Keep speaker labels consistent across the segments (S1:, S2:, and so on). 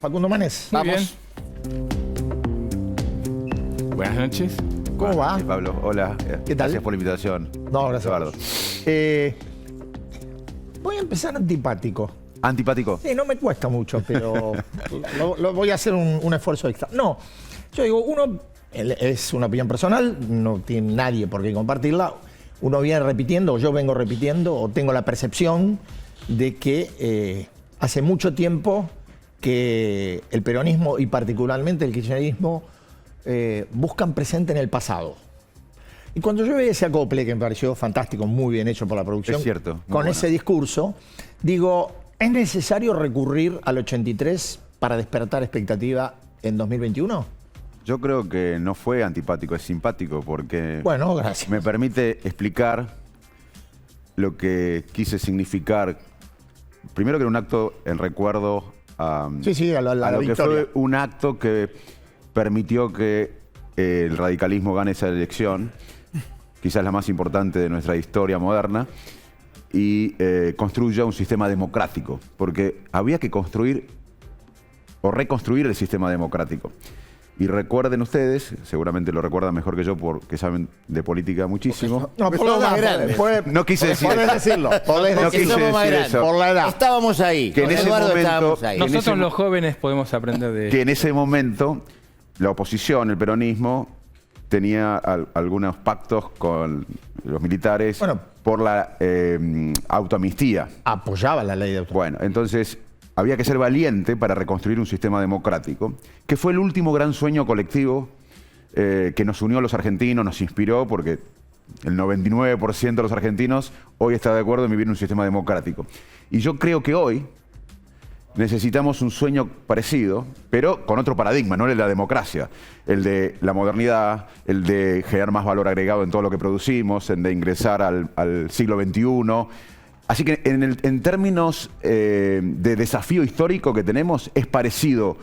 S1: Facundo Manes.
S2: Muy
S1: Vamos.
S2: Bien. Buenas noches.
S1: ¿Cómo va?
S3: Sí, Pablo, hola.
S1: ¿Qué tal?
S3: Gracias por la invitación.
S1: No, gracias.
S3: Eduardo.
S1: Voy a empezar antipático.
S3: ¿Antipático?
S1: Sí, no me cuesta mucho, pero lo voy a hacer un esfuerzo extra. No, yo digo, es una opinión personal, no tiene nadie por qué compartirla. Uno viene repitiendo, o yo vengo repitiendo, o tengo la percepción de que hace mucho tiempo que el peronismo y particularmente el kirchnerismo buscan presente en el pasado. Y cuando yo veía ese acople, que me pareció fantástico, muy bien hecho por la producción,
S3: Es cierto, muy
S1: con
S3: bueno.
S1: ese discurso, digo, ¿es necesario recurrir al 83 para despertar expectativa en 2021?
S3: Yo creo que no fue antipático, es simpático, porque
S1: Bueno, gracias.
S3: me permite explicar lo que quise significar. Primero que era un acto en recuerdo a
S1: Sí, a la
S3: lo que
S1: victoria.
S3: fue un acto que permitió que el radicalismo gane esa elección, quizás la más importante de nuestra historia moderna, y construya un sistema democrático, porque había que construir o reconstruir el sistema democrático. Y recuerden ustedes, seguramente lo recuerdan mejor que yo porque saben de política muchísimo.
S1: No, por la
S4: somos más
S1: edad,
S4: grandes.
S3: No quise decir
S1: podés
S3: eso.
S1: decirlo. Podés
S3: No
S1: decirlo.
S3: quise
S4: somos más
S3: decir
S4: grandes.
S3: eso.
S1: Por la edad.
S4: Estábamos ahí.
S3: Que en
S4: Con
S3: ese
S4: Eduardo
S3: momento-
S4: estábamos ahí.
S3: en
S2: Nosotros
S3: ese-
S2: los jóvenes podemos aprender de
S3: Que en ese momento la oposición, el peronismo, tenía algunos pactos con los militares
S1: Bueno.
S3: por la autoamnistía.
S1: Apoyaba la ley de autonomía.
S3: Bueno, entonces había que ser valiente para reconstruir un sistema democrático, que fue el último gran sueño colectivo que nos unió a los argentinos, nos inspiró, porque el 99% de los argentinos hoy está de acuerdo en vivir en un sistema democrático. Y yo creo que hoy necesitamos un sueño parecido, pero con otro paradigma, no el de la democracia, el de la modernidad, el de generar más valor agregado en todo lo que producimos, el de ingresar al siglo XXI. Así que en términos de desafío histórico que tenemos, es parecido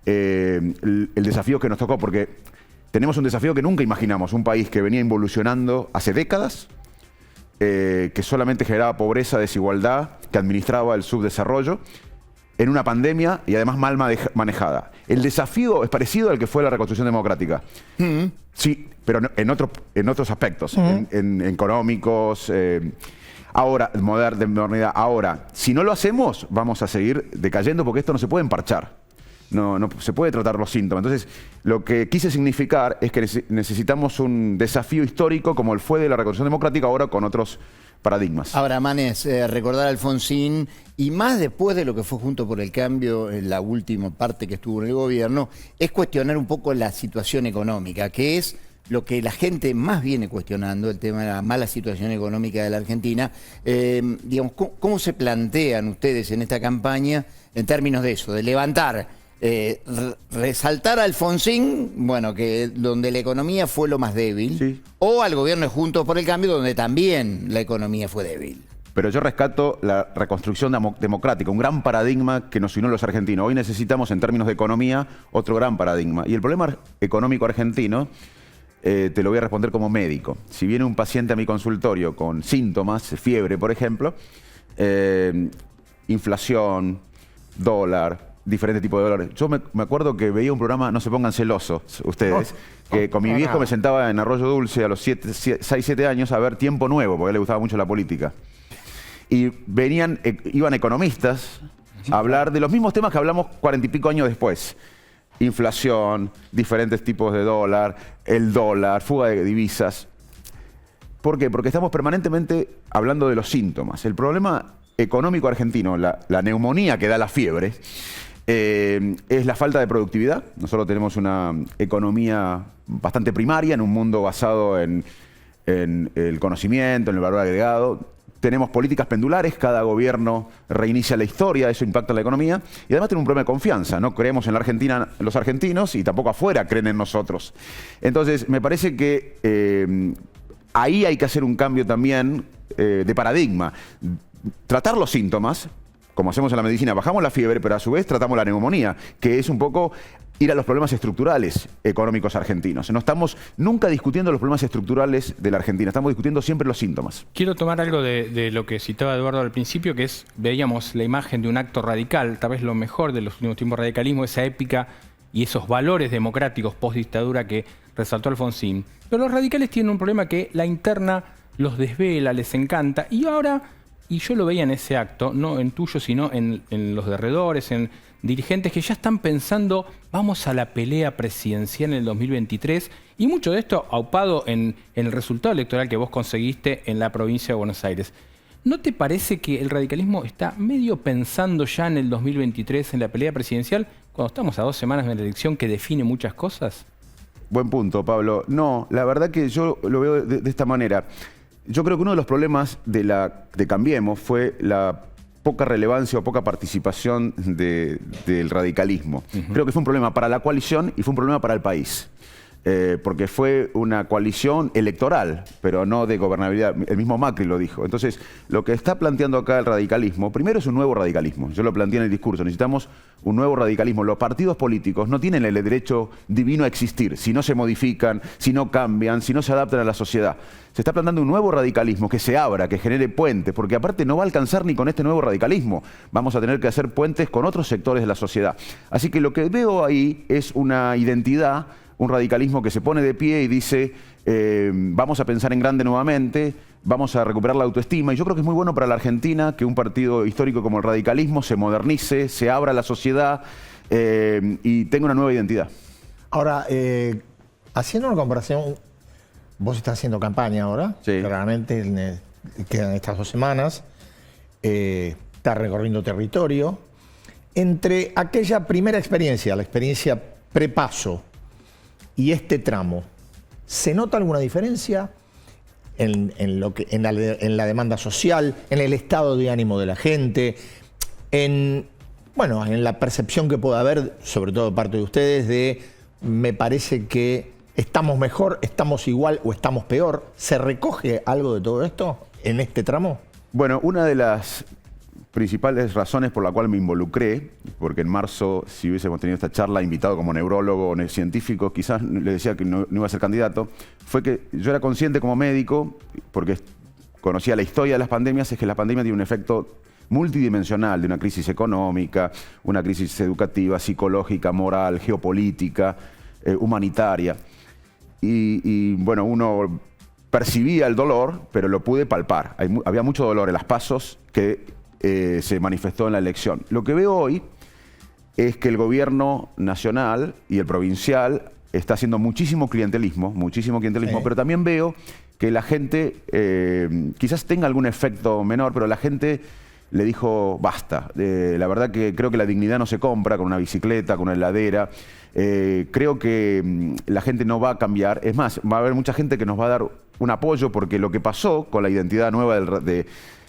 S3: el desafío que nos tocó, porque tenemos un desafío que nunca imaginamos, un país que venía involucionando hace décadas, que solamente generaba pobreza, desigualdad, que administraba el subdesarrollo, en una pandemia y además mal manejada. El desafío es parecido al que fue la reconstrucción democrática. Sí, pero en otros aspectos, en económicos, ahora, de modernidad. Ahora, si no lo hacemos, vamos a seguir decayendo porque esto no se puede emparchar. No se puede tratar los síntomas. Entonces, lo que quise significar es que necesitamos un desafío histórico como el fue de la reconstrucción democrática, ahora con otros paradigmas.
S4: Ahora, Manes, recordar a Alfonsín, y más después de lo que fue Juntos por el Cambio, en la última parte que estuvo en el gobierno, es cuestionar un poco la situación económica, que es lo que la gente más viene cuestionando, el tema de la mala situación económica de la Argentina. Digamos, ¿cómo se plantean ustedes en esta campaña en términos de eso, de levantar, resaltar a Alfonsín, bueno, que donde la economía fue lo más débil,
S3: Sí.
S4: o al gobierno de Juntos por el Cambio, donde también la economía fue débil?
S3: Pero yo rescato la reconstrucción democrática, un gran paradigma que nos unió a los argentinos. Hoy necesitamos, en términos de economía, otro gran paradigma. Y el problema económico argentino, te lo voy a responder como médico. Si viene un paciente a mi consultorio con síntomas, fiebre, por ejemplo, inflación, dólar, diferentes tipos de dólares. Yo me acuerdo que veía un programa, no se pongan celosos ustedes, que con mi
S1: no,
S3: viejo
S1: nada.
S3: me sentaba en Arroyo Dulce a los 6, 7 años a ver Tiempo Nuevo, porque a él le gustaba mucho la política. Y iban economistas a hablar de los mismos temas que hablamos 40 y pico años después. Inflación, diferentes tipos de dólar, el dólar, fuga de divisas. ¿Por qué? Porque estamos permanentemente hablando de los síntomas. El problema económico argentino, la neumonía que da la fiebre, es la falta de productividad. Nosotros tenemos una economía bastante primaria en un mundo basado en el conocimiento, en el valor agregado. Tenemos políticas pendulares, cada gobierno reinicia la historia, eso impacta en la economía. Y además tenemos un problema de confianza, no creemos en la Argentina los argentinos y tampoco afuera creen en nosotros. Entonces, me parece que ahí hay que hacer un cambio también de paradigma. Tratar los síntomas, como hacemos en la medicina, bajamos la fiebre, pero a su vez tratamos la neumonía, que es un poco ir a los problemas estructurales económicos argentinos. No estamos nunca discutiendo los problemas estructurales de la Argentina, estamos discutiendo siempre los síntomas.
S2: Quiero tomar algo de lo que citaba Eduardo al principio, que es, veíamos la imagen de un acto radical, tal vez lo mejor de los últimos tiempos radicalismo, esa épica y esos valores democráticos post-dictadura que resaltó Alfonsín. Pero los radicales tienen un problema que la interna los desvela, les encanta, y ahora, y yo lo veía en ese acto, no en tuyo, sino en los derredores, en dirigentes que ya están pensando, vamos a la pelea presidencial en el 2023, y mucho de esto aupado en el resultado electoral que vos conseguiste en la provincia de Buenos Aires. ¿No te parece que el radicalismo está medio pensando ya en el 2023, en la pelea presidencial, cuando estamos a 2 semanas de la elección que define muchas cosas?
S3: Buen punto, Pablo. No, la verdad que yo lo veo de esta manera. Yo creo que uno de los problemas de Cambiemos fue la poca relevancia o poca participación del radicalismo. Creo que fue un problema para la coalición y fue un problema para el país. Porque fue una coalición electoral, pero no de gobernabilidad. El mismo Macri lo dijo. Entonces, lo que está planteando acá el radicalismo, primero es un nuevo radicalismo. Yo lo planteé en el discurso. Necesitamos un nuevo radicalismo. Los partidos políticos no tienen el derecho divino a existir si no se modifican, si no cambian, si no se adaptan a la sociedad. Se está planteando un nuevo radicalismo que se abra, que genere puentes, porque aparte no va a alcanzar ni con este nuevo radicalismo. Vamos a tener que hacer puentes con otros sectores de la sociedad. Así que lo que veo ahí es una identidad, un radicalismo que se pone de pie y dice, vamos a pensar en grande nuevamente, vamos a recuperar la autoestima. Y yo creo que es muy bueno para la Argentina que un partido histórico como el radicalismo se modernice, se abra a la sociedad y tenga una nueva identidad.
S1: Ahora, haciendo una comparación, vos estás haciendo campaña ahora,
S3: sí.
S1: Claramente quedan estas 2 semanas, estás recorriendo territorio. Entre aquella primera experiencia, la experiencia prepaso, y este tramo, ¿se nota alguna diferencia en la demanda social, en el estado de ánimo de la gente, en la percepción que pueda haber, sobre todo de parte de ustedes, de me parece que estamos mejor, estamos igual o estamos peor? ¿Se recoge algo de todo esto en este tramo? Bueno,
S3: una de las principales razones por la cual me involucré, porque en marzo, si hubiésemos tenido esta charla invitado como neurólogo o científico, quizás le decía que no iba a ser candidato, fue que yo era consciente como médico, porque conocía la historia de las pandemias, es que la pandemia tiene un efecto multidimensional de una crisis económica, una crisis educativa, psicológica, moral, geopolítica, humanitaria. Y bueno, uno percibía el dolor, pero lo pude palpar. Había mucho dolor en las pasos que se manifestó en la elección. Lo que veo hoy es que el gobierno nacional y el provincial está haciendo muchísimo clientelismo, sí. Pero también veo que la gente, quizás tenga algún efecto menor, pero la gente le dijo basta. La verdad que creo que la dignidad no se compra con una bicicleta, con una heladera. Creo que la gente no va a cambiar. Es más, va a haber mucha gente que nos va a dar un apoyo porque lo que pasó con la identidad nueva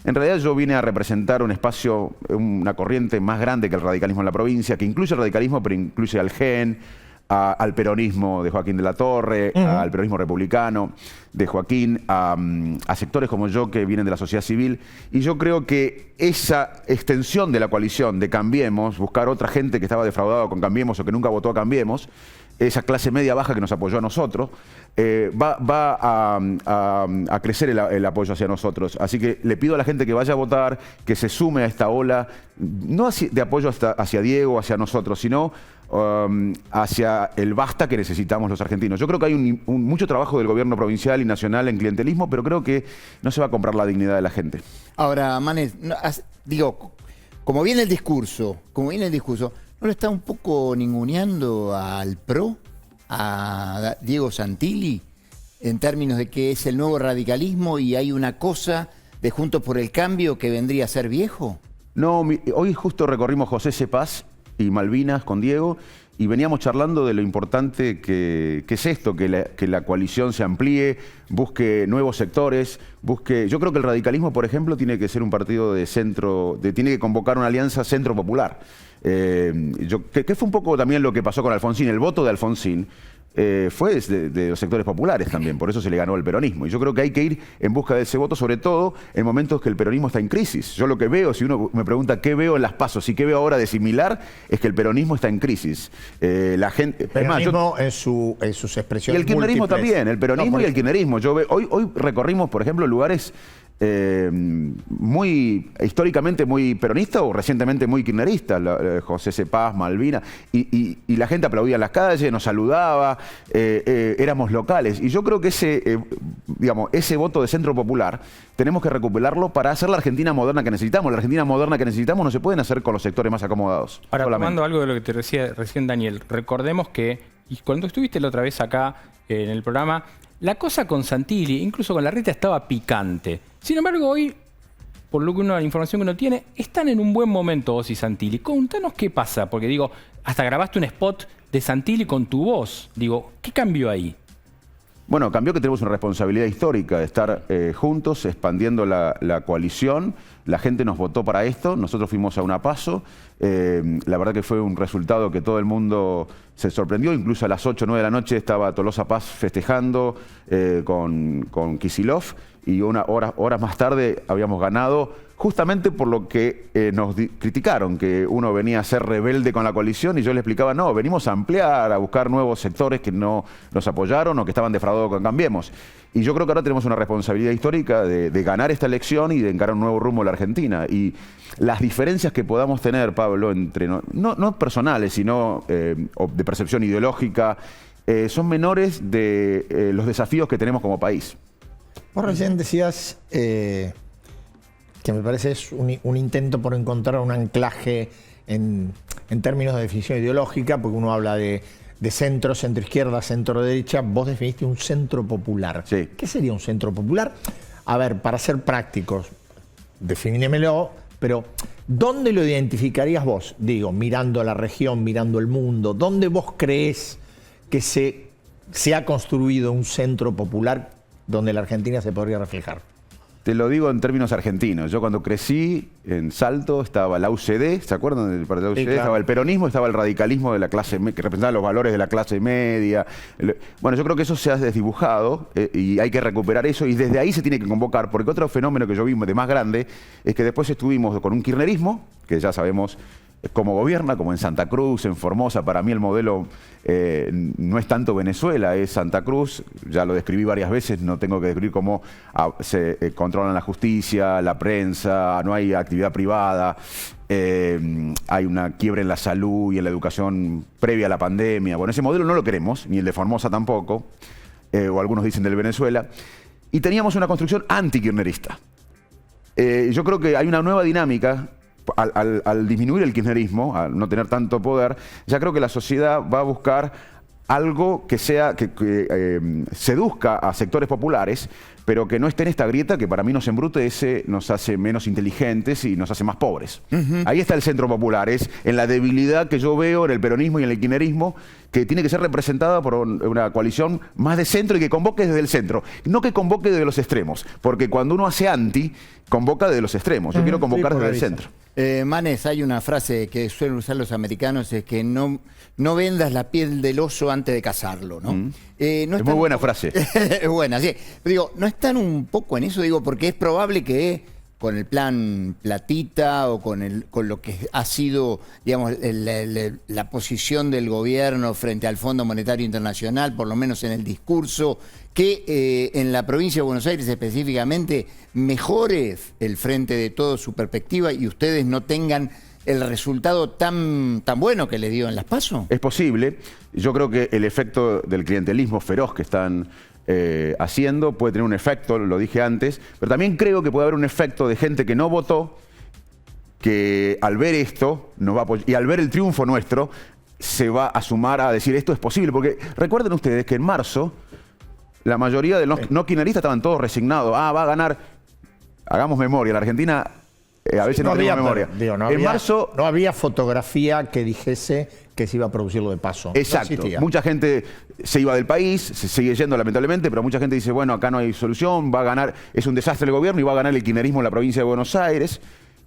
S3: en realidad yo vine a representar un espacio, una corriente más grande que el radicalismo en la provincia, que incluye el radicalismo, pero incluye al GEN, al peronismo de Joaquín de la Torre, al peronismo republicano de Joaquín, a sectores como yo que vienen de la sociedad civil. Y yo creo que esa extensión de la coalición de Cambiemos, buscar otra gente que estaba defraudada con Cambiemos o que nunca votó a Cambiemos, esa clase media baja que nos apoyó a nosotros, va a crecer el apoyo hacia nosotros. Así que le pido a la gente que vaya a votar, que se sume a esta ola, no de apoyo hacia Diego, hacia nosotros, sino hacia el basta que necesitamos los argentinos. Yo creo que hay mucho trabajo del gobierno provincial y nacional en clientelismo, pero creo que no se va a comprar la dignidad de la gente.
S4: Ahora, Manes, como viene el discurso, ¿no le está un poco ninguneando al PRO, a Diego Santilli, en términos de que es el nuevo radicalismo y hay una cosa de Juntos por el Cambio que vendría a ser viejo?
S3: No, hoy justo recorrimos José Cepaz y Malvinas con Diego y veníamos charlando de lo importante que es esto, que la coalición se amplíe, busque nuevos sectores, yo creo que el radicalismo, por ejemplo, tiene que ser un partido de centro, tiene que convocar una alianza centro popular. Que fue un poco también lo que pasó con Alfonsín. El voto de Alfonsín fue de los sectores populares también, por eso se le ganó al peronismo. Y yo creo que hay que ir en busca de ese voto, sobre todo en momentos que el peronismo está en crisis. Yo lo que veo, si uno me pregunta qué veo en las PASO y qué veo ahora de similar, es que el peronismo está en crisis. La gente,
S1: peronismo en sus expresiones
S3: y el kirchnerismo
S1: múltiples.
S3: también, el peronismo y el kirchnerismo. Hoy recorrimos, por ejemplo, lugares históricamente muy peronista o recientemente muy kirchnerista, José C. Paz, Malvinas, y la gente aplaudía en las calles, nos saludaba, éramos locales. Y yo creo que ese voto de centro popular tenemos que recuperarlo para hacer la Argentina moderna que necesitamos. La Argentina moderna que necesitamos no se pueden hacer con los sectores más acomodados.
S2: Ahora, tomando algo de lo que te decía recién Daniel, recordemos que y cuando estuviste la otra vez acá en el programa, la cosa con Santilli, incluso con Larreta, estaba picante. Sin embargo, hoy, por lo que la información que uno tiene, están en un buen momento vos y Santilli. Contanos qué pasa, porque digo, hasta grabaste un spot de Santilli con tu voz. Digo, ¿qué cambió ahí?
S3: Bueno, cambió que tenemos una responsabilidad histórica de estar juntos, expandiendo la coalición. La gente nos votó para esto, nosotros fuimos a una PASO. La verdad que fue un resultado que todo el mundo se sorprendió. Incluso a las 8 o 9 de la noche estaba Tolosa Paz festejando con Kicillof. Y horas más tarde habíamos ganado justamente por lo que nos criticaron, que uno venía a ser rebelde con la coalición, y yo le explicaba, no, venimos a ampliar, a buscar nuevos sectores que no nos apoyaron o que estaban defraudados con Cambiemos. Y yo creo que ahora tenemos una responsabilidad histórica de ganar esta elección y de encarar un nuevo rumbo a la Argentina. Y las diferencias que podamos tener, Pablo, entre no personales, sino de percepción ideológica, son menores de los desafíos que tenemos como país.
S1: Vos recién decías que me parece es un intento por encontrar un anclaje en términos de definición ideológica, porque uno habla de centro, centro-izquierda, centro-derecha. Vos definiste un centro popular.
S3: Sí.
S1: ¿Qué sería un centro popular? A ver, para ser prácticos, definímelo, pero ¿dónde lo identificarías vos? Digo, mirando la región, mirando el mundo, ¿dónde vos creés que se ha construido un centro popular donde la Argentina se podría reflejar?
S3: Te lo digo en términos argentinos. Yo cuando crecí en Salto estaba la UCD, ¿se acuerdan del partido UCD? Sí, claro. Estaba el peronismo, estaba el radicalismo de la clase que representaba los valores de la clase media. Bueno, yo creo que eso se ha desdibujado y hay que recuperar eso, y desde ahí se tiene que convocar, porque otro fenómeno que yo vi de más grande es que después estuvimos con un kirchnerismo, que ya sabemos cómo gobierna, como en Santa Cruz, en Formosa. Para mí el modelo no es tanto Venezuela, es Santa Cruz. Ya lo describí varias veces, no tengo que describir cómo se controlan la justicia, la prensa, no hay actividad privada, hay una quiebra en la salud y en la educación previa a la pandemia. Bueno, ese modelo no lo queremos, ni el de Formosa tampoco, o algunos dicen del Venezuela. Y teníamos una construcción anti-kirchnerista. Yo creo que hay una nueva dinámica. Al disminuir el kirchnerismo, al no tener tanto poder, ya creo que la sociedad va a buscar algo que seduzca a sectores populares, pero que no esté en esta grieta que para mí nos embrutece, nos hace menos inteligentes y nos hace más pobres. Ahí está el centro popular, es en la debilidad que yo veo en el peronismo y en el kirchnerismo, que tiene que ser representada por una coalición más de centro y que convoque desde el centro, no que convoque desde los extremos, porque cuando uno hace anti, convoca desde los extremos. Yo quiero convocar desde el centro.
S4: Manes, hay una frase que suelen usar los americanos, es que no vendas la piel del oso antes de cazarlo, ¿no? No
S3: es muy buena frase.
S4: Es buena, sí. Pero digo, ¿no están un poco en eso? Digo, porque es probable que con el plan Platita o con lo que ha sido, digamos, la posición del gobierno frente al Fondo Monetario Internacional, por lo menos en el discurso, que en la provincia de Buenos Aires específicamente mejore el Frente de Todos su perspectiva y ustedes no tengan el resultado tan bueno que le dio en las PASO?
S3: Es posible. Yo creo que el efecto del clientelismo feroz que están haciendo puede tener un efecto, lo dije antes, pero también creo que puede haber un efecto de gente que no votó, que al ver esto nos va a apoyar, y al ver el triunfo nuestro se va a sumar a decir esto es posible, porque recuerden ustedes que en marzo la mayoría de los no kirchneristas estaban todos resignados. Va a ganar. Hagamos memoria. La Argentina a veces no tenemos memoria.
S1: En marzo no había fotografía que dijese que se iba a producir lo de PASO.
S3: Exacto. No, mucha gente se iba del país, se sigue yendo lamentablemente, pero mucha gente dice, bueno, acá no hay solución, va a ganar, es un desastre el gobierno y va a ganar el kirchnerismo en la provincia de Buenos Aires.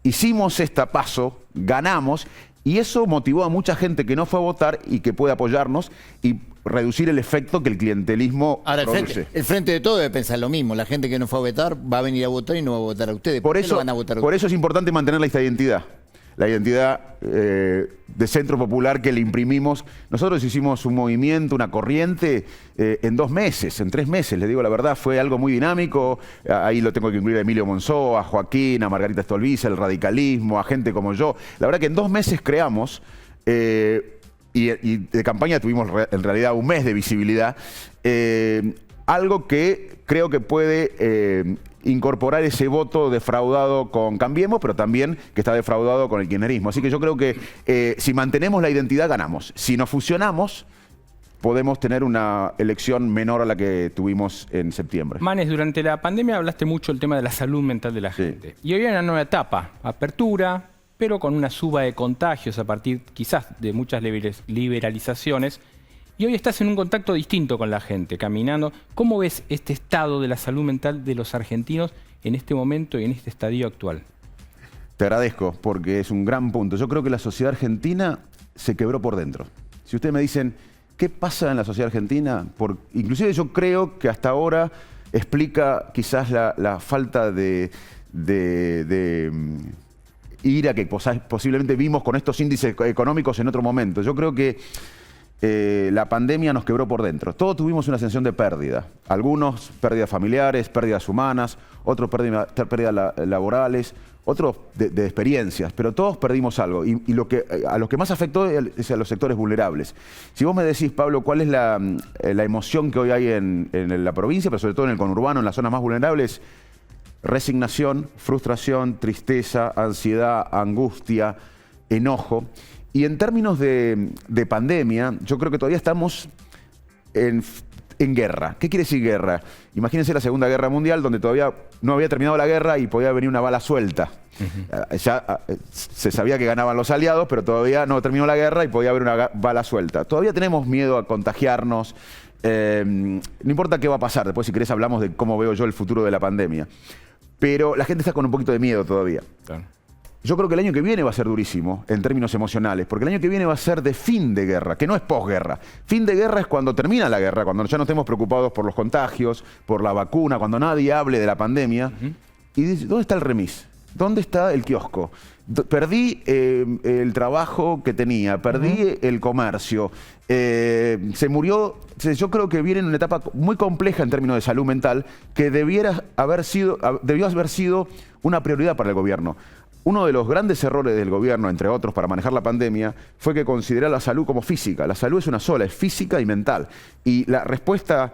S3: Hicimos esta PASO, ganamos, Y eso motivó a mucha gente que no fue a votar y que puede apoyarnos y reducir el efecto que el clientelismo
S4: Ahora,
S3: produce.
S4: el frente de todo debe pensar lo mismo. La gente que no fue a votar va a venir a votar y no va a votar a ustedes.
S3: Por
S4: qué
S3: eso,
S4: lo van a votar a
S3: por
S4: ustedes?
S3: eso es importante mantener esta identidad. La identidad de Centro Popular que le imprimimos. Nosotros hicimos un movimiento, una corriente en 2 meses, en 3 meses, les digo la verdad, fue algo muy dinámico. Ahí lo tengo que incluir a Emilio Monzó, a Joaquín, a Margarita Stolbizer, el radicalismo, a gente como yo. La verdad que en 2 meses creamos, y de campaña tuvimos en realidad 1 mes de visibilidad, algo que creo que puede incorporar ese voto defraudado con Cambiemos, pero también que está defraudado con el kirchnerismo. Así que yo creo que si mantenemos la identidad, ganamos. Si nos fusionamos, podemos tener una elección menor a la que tuvimos en septiembre.
S2: Manes, durante la pandemia hablaste mucho del tema de la salud mental de la gente. Y hoy hay una nueva etapa, apertura, pero con una suba de contagios a partir quizás de muchas liberalizaciones. Y hoy estás en un contacto distinto con la gente, caminando. ¿Cómo ves este estado de la salud mental de los argentinos en este momento y en este estadio actual?
S3: Te agradezco, porque es un gran punto. Yo creo que la sociedad argentina se quebró por dentro. Si ustedes me dicen, ¿qué pasa en la sociedad argentina? Inclusive yo creo que hasta ahora explica quizás la falta de ira que posiblemente vimos con estos índices económicos en otro momento. Yo creo que la pandemia nos quebró por dentro. Todos tuvimos una sensación de pérdida. Algunos pérdidas familiares, pérdidas humanas, otros pérdidas laborales, otros de experiencias, pero todos perdimos algo. Y a los que más afectó es a los sectores vulnerables. Si vos me decís, Pablo, ¿cuál es la emoción que hoy hay en la provincia, pero sobre todo en el conurbano, en las zonas más vulnerables? Resignación, frustración, tristeza, ansiedad, angustia, enojo. Y en términos de pandemia, yo creo que todavía estamos en guerra. ¿Qué quiere decir guerra? Imagínense la Segunda Guerra Mundial, donde todavía no había terminado la guerra y podía venir una bala suelta. Ya se sabía que ganaban los aliados, pero todavía no terminó la guerra y podía haber una bala suelta. Todavía tenemos miedo a contagiarnos. No importa qué va a pasar. Después, si querés, hablamos de cómo veo yo el futuro de la pandemia. Pero la gente está con un poquito de miedo todavía. Claro. Yo creo que el año que viene va a ser durísimo en términos emocionales, porque el año que viene va a ser de fin de guerra, que no es posguerra. Fin de guerra es cuando termina la guerra, cuando ya no estemos preocupados por los contagios, por la vacuna, cuando nadie hable de la pandemia. Y dice, ¿dónde está el remis? ¿Dónde está el kiosco? Perdí el trabajo que tenía, perdí el comercio, se murió. Yo creo que viene en una etapa muy compleja en términos de salud mental que debió haber sido una prioridad para el gobierno. Uno de los grandes errores del gobierno, entre otros, para manejar la pandemia, fue que consideró la salud como física. La salud es una sola, es física y mental. Y la respuesta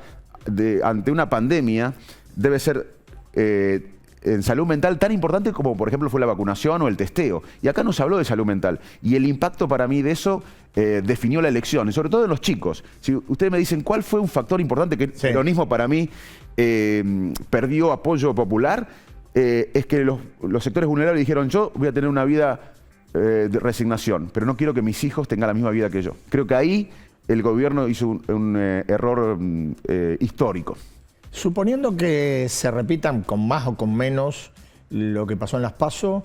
S3: ante una pandemia debe ser en salud mental tan importante como, por ejemplo, fue la vacunación o el testeo. Y acá no se habló de salud mental. Y el impacto para mí de eso definió la elección, y sobre todo en los chicos. Si ustedes me dicen cuál fue un factor importante que el peronismo para mí perdió apoyo popular, es que los sectores vulnerables dijeron, yo voy a tener una vida de resignación, pero no quiero que mis hijos tengan la misma vida que yo. Creo que ahí el gobierno hizo un error histórico.
S1: Suponiendo que se repitan con más o con menos lo que pasó en las PASO,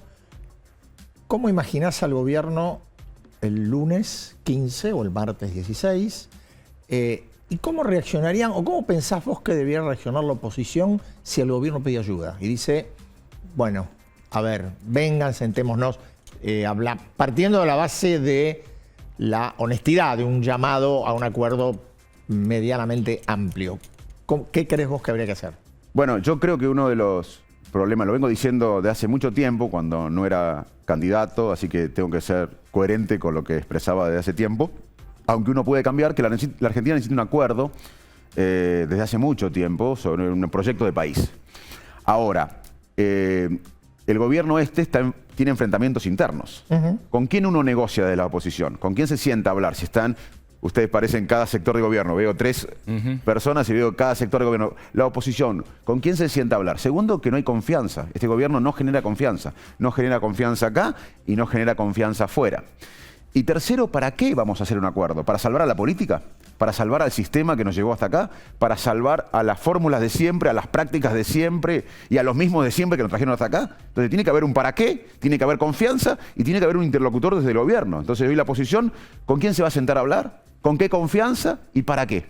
S1: ¿cómo imaginás al gobierno el lunes 15 o el martes 16? ¿Y cómo reaccionarían, o cómo pensás vos que debiera reaccionar la oposición si el gobierno pide ayuda? Y dice, bueno, a ver, vengan, sentémonos, partiendo de la base de la honestidad, de un llamado a un acuerdo medianamente amplio. ¿Qué crees vos que habría que hacer?
S3: Bueno, yo creo que uno de los problemas, lo vengo diciendo de hace mucho tiempo, cuando no era candidato, así que tengo que ser coherente con lo que expresaba desde hace tiempo, aunque uno puede cambiar, que la Argentina necesita un acuerdo desde hace mucho tiempo sobre un proyecto de país. Ahora, el gobierno tiene enfrentamientos internos. ¿Con quién uno negocia de la oposición? ¿Con quién se sienta a hablar? Si están, ustedes parecen cada sector de gobierno, veo 3 personas y veo cada sector de gobierno. La oposición, ¿con quién se sienta a hablar? Segundo, que no hay confianza. Este gobierno no genera confianza. No genera confianza acá y no genera confianza afuera. Y tercero, ¿para qué vamos a hacer un acuerdo? ¿Para salvar a la política? ¿Para salvar al sistema que nos llevó hasta acá? ¿Para salvar a las fórmulas de siempre, a las prácticas de siempre y a los mismos de siempre que nos trajeron hasta acá? Entonces tiene que haber un para qué, tiene que haber confianza y tiene que haber un interlocutor desde el gobierno. Entonces hoy la posición, ¿con quién se va a sentar a hablar? ¿Con qué confianza y para qué?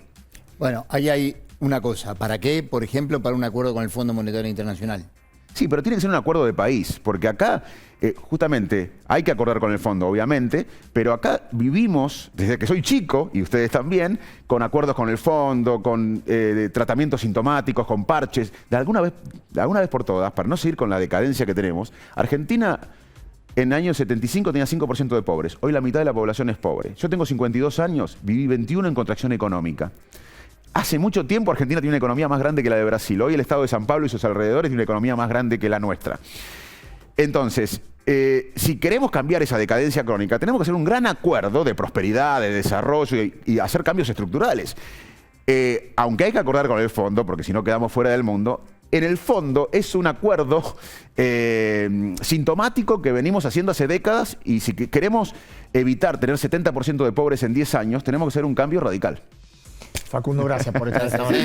S4: Bueno, ahí hay una cosa. ¿Para qué? Por ejemplo, para un acuerdo con el Fondo Monetario Internacional.
S3: Sí, pero tiene que ser un acuerdo de país, porque acá justamente hay que acordar con el fondo, obviamente, pero acá vivimos, desde que soy chico, y ustedes también, con acuerdos con el fondo, con tratamientos sintomáticos, con parches. De alguna vez por todas, para no seguir con la decadencia que tenemos, Argentina en el año 75 tenía 5% de pobres. Hoy la mitad de la población es pobre. Yo tengo 52 años, viví 21 en contracción económica. Hace mucho tiempo Argentina tiene una economía más grande que la de Brasil. Hoy el estado de San Pablo y sus alrededores tiene una economía más grande que la nuestra. Entonces, si queremos cambiar esa decadencia crónica, tenemos que hacer un gran acuerdo de prosperidad, de desarrollo y hacer cambios estructurales. Aunque hay que acordar con el fondo, porque si no quedamos fuera del mundo, en el fondo es un acuerdo sintomático que venimos haciendo hace décadas y si queremos evitar tener 70% de pobres en 10 años, tenemos que hacer un cambio radical.
S1: Facundo, gracias por estar esta hora.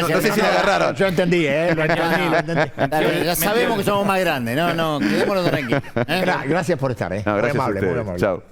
S3: No sé si la agarraron.
S1: Yo entendí, lo entendí.
S4: Dale, ya sabemos que somos más grandes, no, quedémonos tranquilos.
S1: Gracias por estar,
S3: No, gracias
S1: muy amable,
S3: a ustedes.
S1: muy amable.
S3: Chao.